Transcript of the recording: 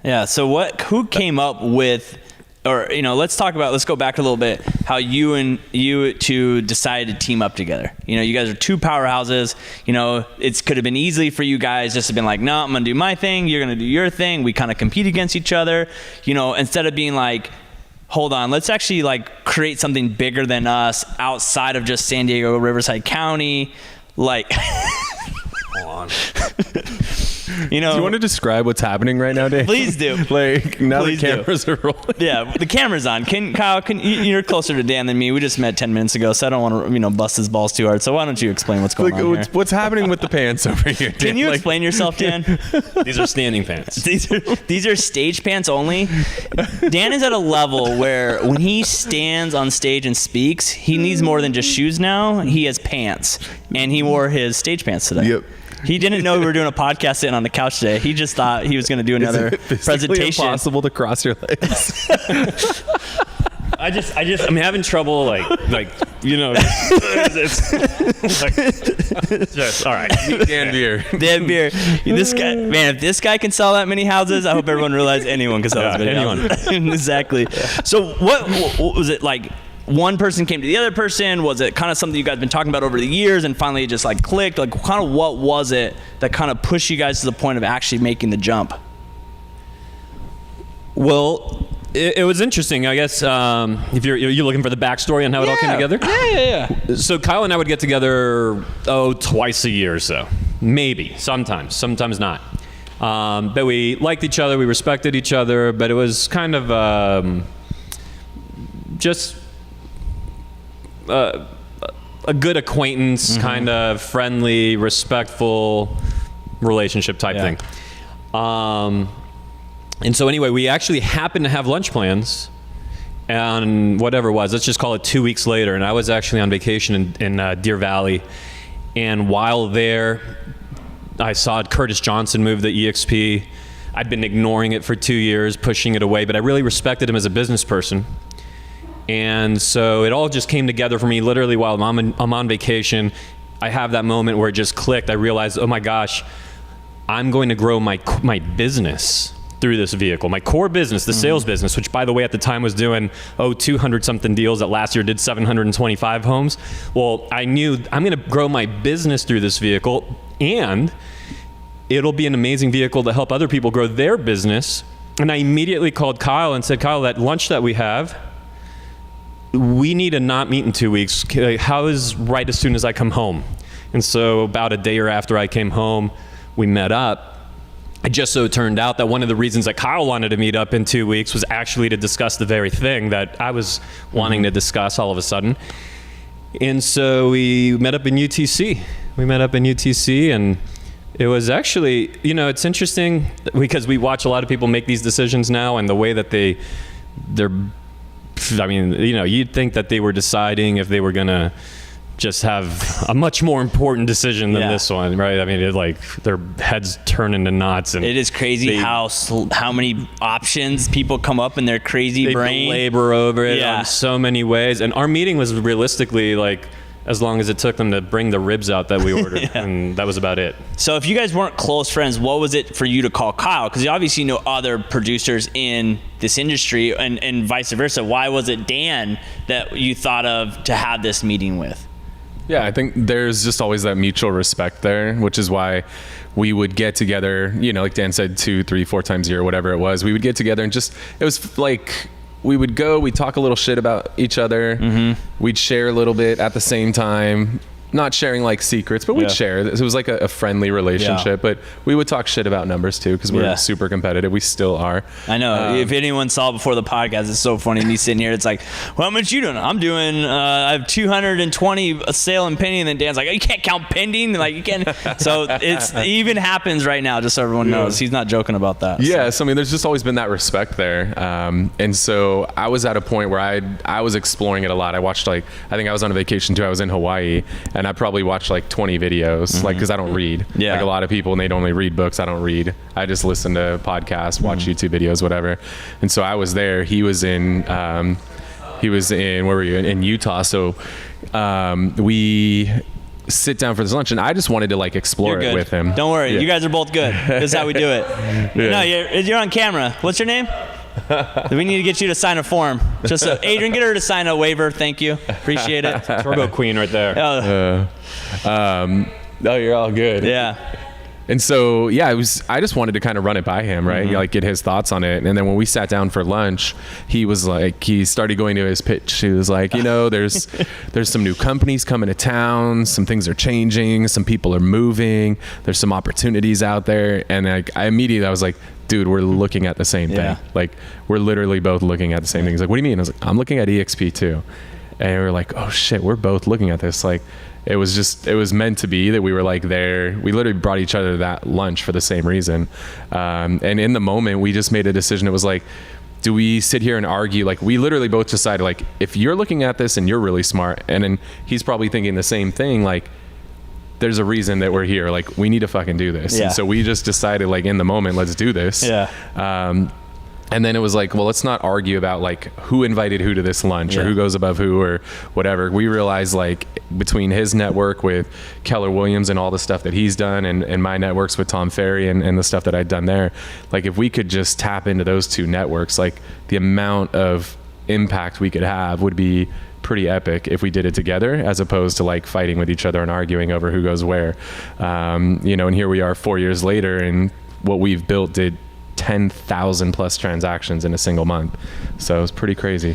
Yeah. So who came up with, or, let's go back a little bit, how you two decided to team up together. You guys are two powerhouses. It could have been easily for you guys just to been like, no, I'm going to do my thing. You're going to do your thing. We kind of compete against each other, instead of being like, hold on, let's actually like create something bigger than us outside of just San Diego, Riverside County. Like, hold on. Do you want to describe what's happening right now, Dave? Please do. Like, now Please the cameras are rolling. Yeah, the camera's on. Kyle, you're closer to Dan than me. We just met 10 minutes ago, so I don't want to, bust his balls too hard. So why don't you explain what's going on here? What's happening with the pants over here, Dan? Can you explain yourself, Dan? These are standing pants. These are stage pants only. Dan is at a level where when he stands on stage and speaks, he needs more than just shoes now. He has pants, and he wore his stage pants today. Yep. He didn't know we were doing a podcast sitting on the couch today. He just thought he was going to do another presentation. Is it impossible to cross your legs? I'm having trouble, it's like, just, all right. Dan Beer. Dan Beer. This guy, man, if this guy can sell that many houses, I hope everyone realizes anyone can sell that many houses. Exactly. So what was it like? One person came to the other person? Was it kind of something you guys been talking about over the years and finally it just like clicked? Like, kind of what was it that kind of pushed you guys to the point of actually making the jump? Well, it was interesting, I guess. If you're looking for the backstory on how it all came together. Yeah. So Kyle and I would get together twice a year or so, maybe. Sometimes not. But we liked each other, we respected each other, but it was kind of just a good acquaintance, kind of friendly, respectful relationship type thing. And so anyway, we actually happened to have lunch plans on whatever it was. Let's just call it 2 weeks later. And I was actually on vacation in Deer Valley. And while there, I saw Curtis Johnson move the EXP. I'd been ignoring it for 2 years, pushing it away, but I really respected him as a business person. And so it all just came together for me literally while I'm on vacation. I have that moment where it just clicked. I realized, oh my gosh, I'm going to grow my business through this vehicle. My core business, the sales business, which by the way at the time was doing 200 something deals that last year did 725 homes. Well, I knew I'm going to grow my business through this vehicle, and it'll be an amazing vehicle to help other people grow their business. And I immediately called Kyle and said, Kyle, that lunch that we have, we need to not meet in 2 weeks. How is right as soon as I come home? And so about a day or after I came home, we met up. It just so turned out that one of the reasons that Kyle wanted to meet up in 2 weeks was actually to discuss the very thing that I was wanting to discuss all of a sudden. And so we met up in UTC. And it was actually, it's interesting because we watch a lot of people make these decisions now, and the way that you'd think that they were deciding if they were going to just have a much more important decision than this one, right? I mean, their heads turn into knots, and it is crazy how many options people come up in their crazy brain. They labor over it in so many ways. And our meeting was realistically as long as it took them to bring the ribs out that we ordered, and that was about it. So if you guys weren't close friends, what was it for you to call Kyle? Because you obviously know other producers in this industry, and vice versa. Why was it Dan that you thought of to have this meeting with? Yeah, I think there's just always that mutual respect there, which is why we would get together, like Dan said, 2, 3, 4 times a year, whatever it was. We would get together and it was like, we'd talk a little shit about each other. Mm-hmm. We'd share a little bit at the same time. Not sharing like secrets, but we'd share. It was like a friendly relationship, but we would talk shit about numbers too, because we're super competitive. We still are. I know. If anyone saw before the podcast, it's so funny. Me sitting here, it's like, well, how much you doing? I'm doing, I have 220 a sale and pending. And then Dan's like, oh, you can't count pending. Like you can't. So it even happens right now, just so everyone knows. He's not joking about that. Yeah. So I mean, there's just always been that respect there. And so I was at a point where I was exploring it a lot. I watched I think I was on a vacation too. I was in Hawaii, and I probably watched 20 videos, because I don't read. Like a lot of people, and they'd only read books. I don't read. I just listen to podcasts, watch YouTube videos, whatever. And so I was there. He was in where were you? In Utah. So we sit down for this lunch, and I just wanted to like explore it with him. Don't worry, Yeah. you guys are both good. This is how we do it. Yeah. No, you're on camera. What's your name? We need to get you to sign a form. Just so, Adrian, get her to sign a waiver. Thank you. Appreciate it. Turbo Queen right there. No, you're all good. Yeah. And so, yeah, I just wanted to kind of run it by him, right? Mm-hmm. Like get his thoughts on it. And then when we sat down for lunch, he was like, he started going to his pitch. He was like, there's some new companies coming to town. Some things are changing. Some people are moving. There's some opportunities out there. And I immediately was like, dude, we're looking at the same thing. Like we're literally both looking at the same thing. He's like, what do you mean? I was like, I'm looking at EXP too. And we were like, oh shit, we're both looking at this. Like, it was meant to be that we were like there. We literally brought each other that lunch for the same reason. And in the moment, we just made a decision. It was like, do we sit here and argue? Like, we literally both decided, like, if you're looking at this and you're really smart, and then he's probably thinking the same thing, like, there's a reason that we're here. Like, we need to fucking do this. Yeah. And so we just decided, like, in the moment, let's do this. Yeah. And then it was like, well, let's not argue about like who invited who to this lunch or who goes above who or whatever. We realized like between his network with Keller Williams and all the stuff that he's done and my networks with Tom Ferry and the stuff that I'd done there, like if we could just tap into those two networks, like the amount of impact we could have would be pretty epic if we did it together, as opposed to like fighting with each other and arguing over who goes where. And here we are 4 years later, and what we've built did 10,000 plus transactions in a single month. So it was pretty crazy.